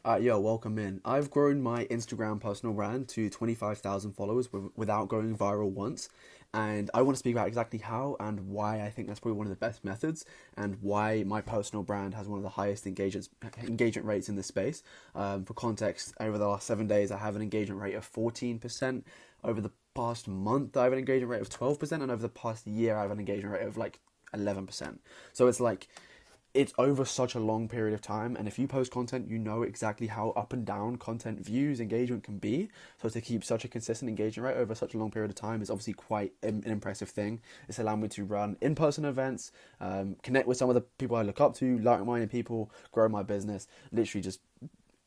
Yo, welcome in. I've grown my Instagram personal brand to 25,000 followers without going viral once. And I want to speak about exactly how and why I think that's probably one of the best methods and why my personal brand has one of the highest engagement rates in this space. For context, over the last 7 days, I have an engagement rate of 14%. Over the past month, I have an engagement rate of 12%. And over the past year, I have an engagement rate of like 11%. So it's over such a long period of time, and if you post content, you know exactly how up and down content views engagement can be. So to keep such a consistent engagement rate over such a long period of time is obviously quite an impressive thing. It's allowed me to run in-person events, connect with some of the people I look up to, like-minded people, grow my business, literally just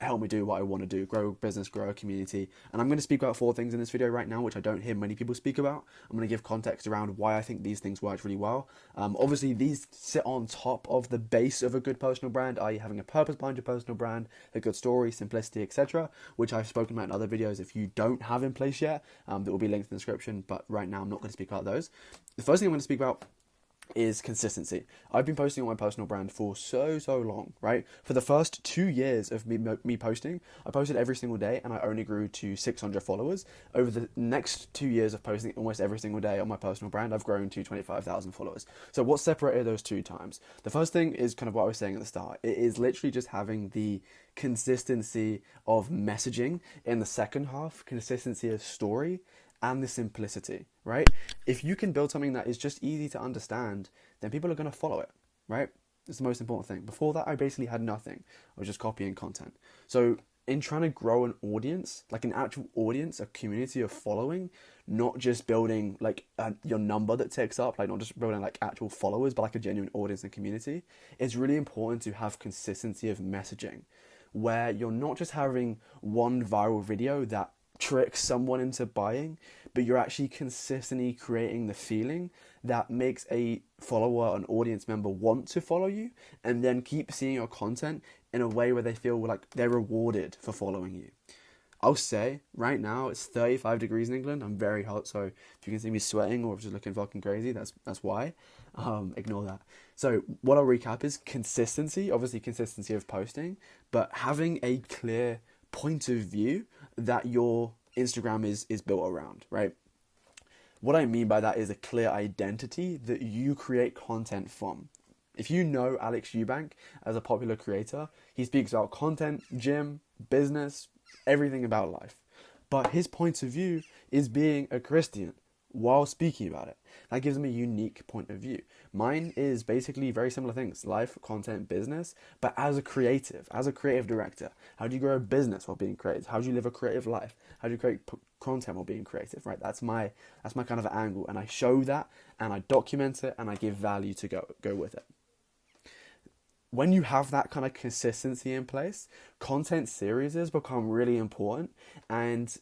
help me do what I want to do, grow a business, grow a community. And I'm going to speak about 4 things in this video right now, which I don't hear many people speak about. I'm going to give context around why I think these things work really well. Obviously, these sit on top of the base of a good personal brand, i.e. having a purpose behind your personal brand, a good story, simplicity, etc., which I've spoken about in other videos if you don't have in place yet. That will be linked in the description, but right now I'm not going to speak about those. The first thing I'm going to speak about is consistency. I've been posting on my personal brand for so long, right? For the first 2 years of me posting, I posted every single day and I only grew to 600 followers. Over the next 2 years of posting almost every single day on my personal brand, I've grown to 25,000 followers. So what separated those 2 times? The first thing is kind of what I was saying at the start. It is literally just having the consistency of messaging in the second half, consistency of story, and the simplicity, right? If you can build something that is just easy to understand, then people are going to follow it, right? It's the most important thing. Before that, I basically had nothing. I was just copying content. So in trying to grow an audience, like an actual audience, a community of following, not just building like your number that ticks up, like not just building like actual followers, but like a genuine audience and community, it's really important to have consistency of messaging, where you're not just having one viral video that trick someone into buying, but you're actually consistently creating the feeling that makes a follower, an audience member want to follow you and then keep seeing your content in a way where they feel like they're rewarded for following you. I'll say right now it's 35 degrees in England. I'm very hot, so if you can see me sweating or just looking fucking crazy, that's why. Ignore that. So what I'll recap is consistency, obviously consistency of posting, but having a clear point of view that your Instagram is built around, right? What I mean by that is a clear identity that you create content from. If you know Alex Eubank as a popular creator, he speaks about content, gym, business, everything about life. But his point of view is being a Christian while speaking about it. That gives him a unique point of view. Mine is basically very similar things: life, content, business, but as a creative director. How do you grow a business while being creative? How do you live a creative life? How do you create content while being creative, right? That's my kind of angle, and I show that and I document it and I give value to go with it. When you have that kind of consistency in place, content series become really important, and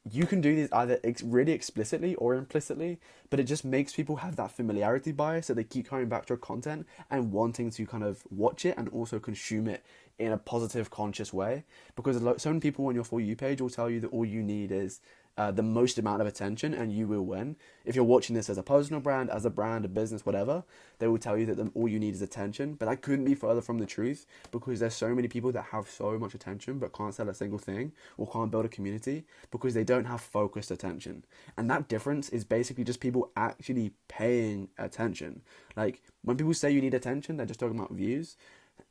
you can do these either really explicitly or implicitly, but it just makes people have that familiarity bias that they keep coming back to your content and wanting to kind of watch it and also consume it in a positive, conscious way. Because so many people on your For You page will tell you that all you need is the most amount of attention and you will win. If you're watching this as a personal brand, as a brand, a business, whatever, they will tell you that all you need is attention. But that couldn't be further from the truth, because there's so many people that have so much attention but can't sell a single thing or can't build a community because they don't have focused attention. And that difference is basically just people actually paying attention. Like when people say you need attention, they're just talking about views.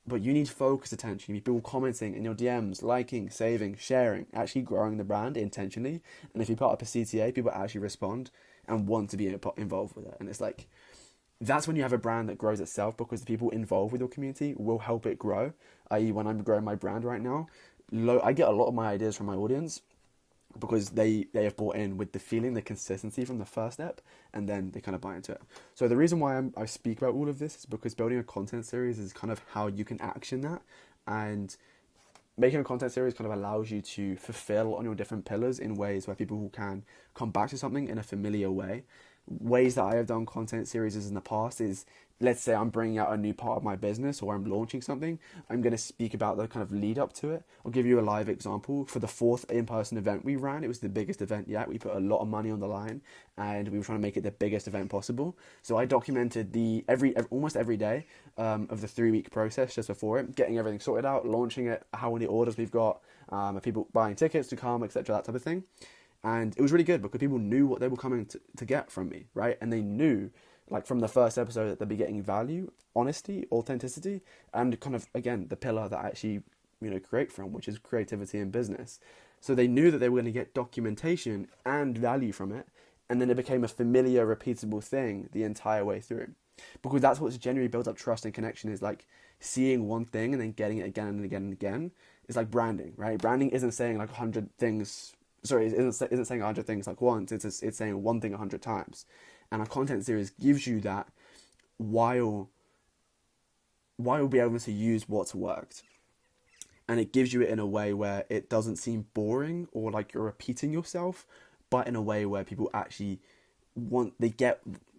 But you need focused attention. You need people commenting in your DMs, liking, saving, sharing, actually growing the brand intentionally. And if you put up a CTA, people actually respond and want to be involved with it. And it's like, that's when you have a brand that grows itself, because the people involved with your community will help it grow. I.e., when I'm growing my brand right now, I get a lot of my ideas from my audience, because they have bought in with the feeling, the consistency from the first step, and then they kind of buy into it. So the reason why I speak about all of this is because building a content series is kind of how you can action that, and making a content series kind of allows you to fulfill on your different pillars in ways where people can come back to something in a familiar way. ways that I have done content series in the past is, let's say I'm bringing out a new part of my business or I'm launching something, I'm going to speak about the kind of lead up to it. I'll give you a live example. For the 4th in-person event we ran, it was the biggest event yet. We put a lot of money on the line and we were trying to make it the biggest event possible. So I documented almost every day of the 3-week process just before it, getting everything sorted out, launching it, how many orders we've got, people buying tickets to come, etc., that type of thing. And it was really good because people knew what they were coming to get from me, right? And they knew, like, from the first episode that they'd be getting value, honesty, authenticity, and kind of, again, the pillar that I actually, create from, which is creativity and business. So they knew that they were going to get documentation and value from it, and then it became a familiar, repeatable thing the entire way through. Because that's what's genuinely built up trust and connection, is like seeing one thing and then getting it again and again and again. It's like branding, right? Branding isn't saying like 100 things. Sorry, it isn't saying 100 things like once. It's saying one thing 100 times. And a content series gives you that while be able to use what's worked. And it gives you it in a way where it doesn't seem boring or like you're repeating yourself, but in a way where people actually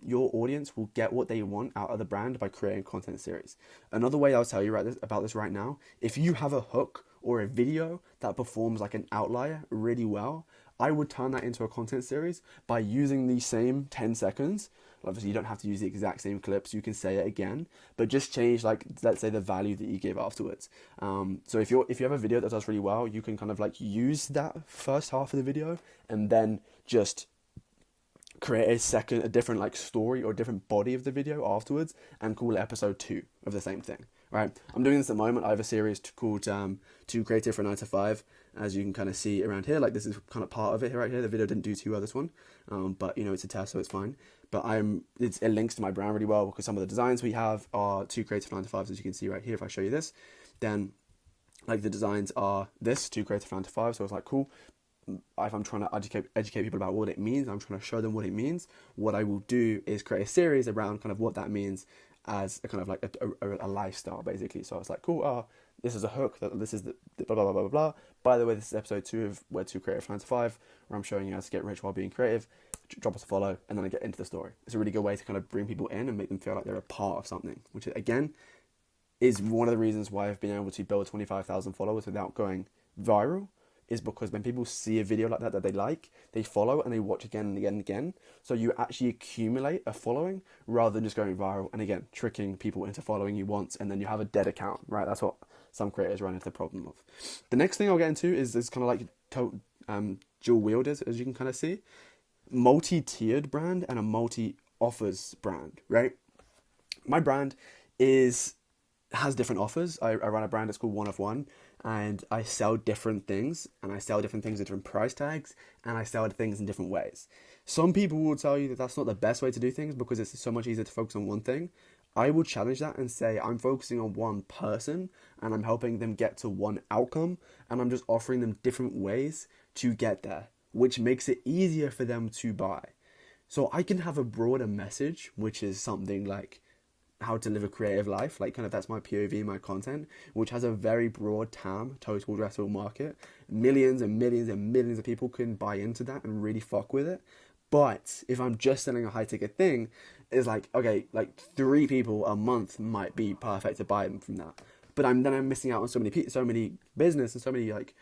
your audience will get what they want out of the brand by creating a content series. Another way I'll tell you about this right now, if you have a hook or a video that performs like an outlier really well, I would turn that into a content series by using the same 10 seconds. Obviously, you don't have to use the exact same clips. You can say it again, but just change, like, let's say the value that you give afterwards. So if you have a video that does really well, you can kind of like use that first half of the video and then just create a different like story or different body of the video afterwards and call it episode 2 of the same thing. Right, I'm doing this at the moment. I have a series called Too Creative for 9 to 5, as you can kind of see around here. Like, this is kind of part of it right here. The video didn't do too well, this one, but it's a test, so it's fine. But it links to my brand really well because some of the designs we have are Too Creative for 9 to 5, as you can see right here. If I show you this, then like the designs are this Too Creative for 9 to 5. So it's like, cool. If I'm trying to educate people about what it means, I'm trying to show them what it means. What I will do is create a series around kind of what that means as a kind of like a lifestyle, basically. So it's like, cool, this is a hook, this is the blah, blah, blah, blah, blah. By the way, this is episode 2 of We're Too Creative for 9 to 5, where I'm showing you how to get rich while being creative. Drop us a follow, and then I get into the story. It's a really good way to kind of bring people in and make them feel like they're a part of something, which, again, is one of the reasons why I've been able to build 25,000 followers without going viral, is because when people see a video like that they like, they follow and they watch again and again and again. So you actually accumulate a following rather than just going viral and, again, tricking people into following you once and then you have a dead account, right? That's what some creators run into the problem of. The next thing I'll get into is this kind of like dual wielders, as you can kind of see. Multi-tiered brand and a multi-offers brand, right? My brand has different offers. I run a brand that's called One of One, and I sell different things, and I sell different things at different price tags, and I sell things in different ways. Some people will tell you that that's not the best way to do things because it's so much easier to focus on one thing. I will challenge that and say I'm focusing on one person and I'm helping them get to one outcome, and I'm just offering them different ways to get there, which makes it easier for them to buy. So I can have a broader message, which is something like how to live a creative life, like kind of that's my POV, my content, which has a very broad TAM, total addressable market. Millions and millions and millions of people can buy into that and really fuck with it. But if I'm just selling a high ticket thing, it's like, okay, like 3 people a month might be perfect to buy them from that. But I'm missing out on so many business and so many like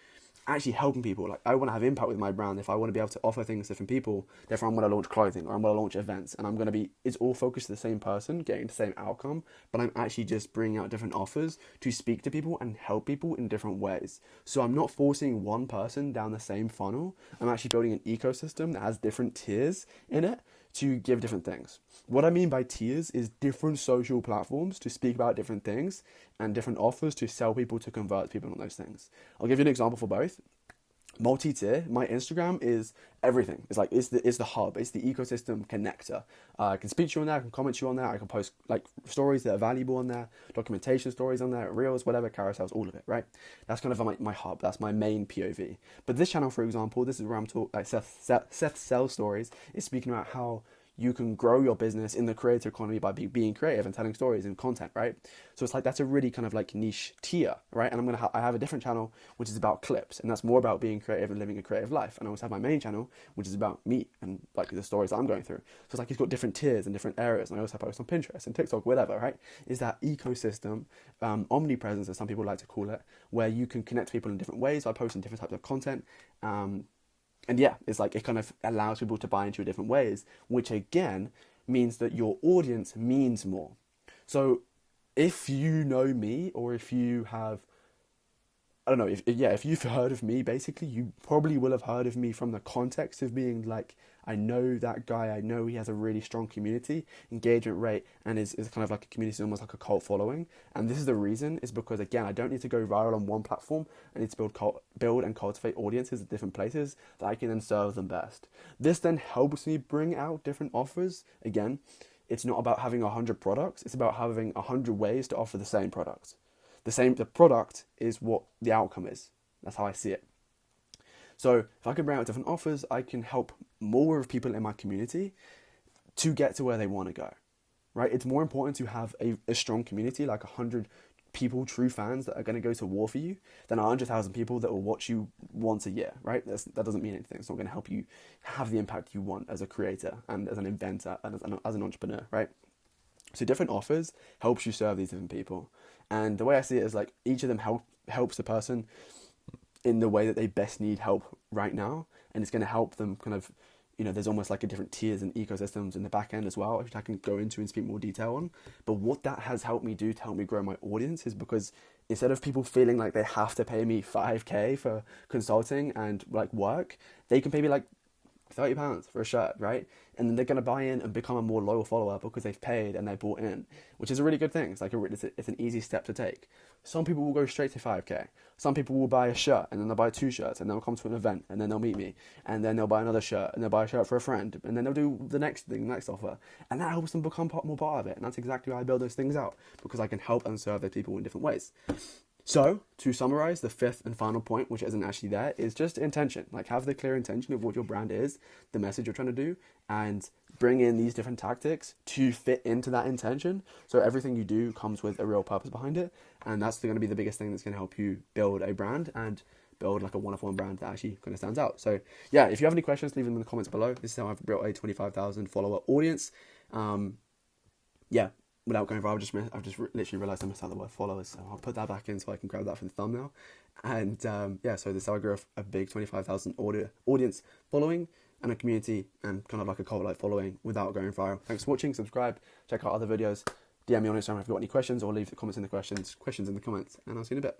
actually helping people. Like, I want to have impact with my brand. If I want to be able to offer things to different people, therefore I'm going to launch clothing or I'm going to launch events, and I'm going to be, it's all focused to the same person getting the same outcome, but I'm actually just bringing out different offers to speak to people and help people in different ways. So I'm not forcing one person down the same funnel. I'm actually building an ecosystem that has different tiers in it to give different things. What I mean by tiers is different social platforms to speak about different things and different offers to sell people, to convert people on those things. I'll give you an example for both. Multi-tier, my Instagram is everything. It's the hub. It's the ecosystem connector. I can speak to you on there. I can comment to you on there. I can post like stories that are valuable on there, documentation stories on there, reels, whatever, carousels, all of it, right? That's kind of my hub. That's my main POV. But this channel, for example, this is where I'm talking like Seth Sell Stories is speaking about how you can grow your business in the creator economy by being creative and telling stories and content, right? So it's like, that's a really kind of like niche tier, right? And I have a different channel, which is about clips, and that's more about being creative and living a creative life. And I also have my main channel, which is about me and like the stories I'm going through. So it's like, it's got different tiers and different areas. And I also post on Pinterest and TikTok, whatever, right? Is that ecosystem, omnipresence, as some people like to call it, where you can connect people in different ways by posting different types of content. And yeah, it's like, it kind of allows people to buy into you different ways, which again means that your audience means more. So if you know me, or if you have, I don't know, if you've heard of me, basically, you probably will have heard of me from the context of being like, I know that guy, I know he has a really strong community engagement rate, and is kind of like a community, almost like a cult following. And this is the reason, is because, again, I don't need to go viral on one platform. I need to build and cultivate audiences at different places that I can then serve them best. This then helps me bring out different offers. Again, it's not about having 100 products, it's about having 100 ways to offer the same product. The product is what the outcome is. That's how I see it. So if I can bring out different offers, I can help more of people in my community to get to where they want to go, right? It's more important to have a strong community, like 100 people, true fans that are going to go to war for you, than 100,000 people that will watch you once a year, right? That doesn't mean anything. It's not going to help you have the impact you want as a creator and as an inventor and as an entrepreneur, right? So different offers helps you serve these different people. And the way I see it is like, each of them helps the person in the way that they best need help right now. And it's going to help them kind of, there's almost like a different tiers and ecosystems in the back end as well, which I can go into and speak more detail on. But what that has helped me do to help me grow my audience is because instead of people feeling like they have to pay me $5,000 for consulting and like work, they can pay me like £30 for a shirt, right? And then they're going to buy in and become a more loyal follower because they've paid and they bought in, which is a really good thing. It's like it's an easy step to take. Some people will go straight to $5,000. Some people will buy a shirt and then they'll buy 2 shirts and they'll come to an event and then they'll meet me and then they'll buy another shirt and they'll buy a shirt for a friend and then they'll do the next thing, the next offer, and that helps them become more part of it. And that's exactly why I build those things out, because I can help and serve those people in different ways. So, to summarize, the 5th and final point, which isn't actually there, is just intention. Like, have the clear intention of what your brand is, the message you're trying to do, and bring in these different tactics to fit into that intention. So everything you do comes with a real purpose behind it. And that's going to be the biggest thing that's going to help you build a brand and build like a one-of-one brand that actually kind of stands out. So yeah, if you have any questions, leave them in the comments below. This is how I've built a 25,000 follower audience. Without going viral, I've just literally realised I missed out the word followers, so I'll put that back in so I can grab that for the thumbnail. And so this is how I grew a big 25,000 audience following and a community and kind of like a cult-like following without going viral. Thanks for watching, subscribe, check out other videos, DM me on Instagram if you've got any questions, or leave the questions in the comments, and I'll see you in a bit.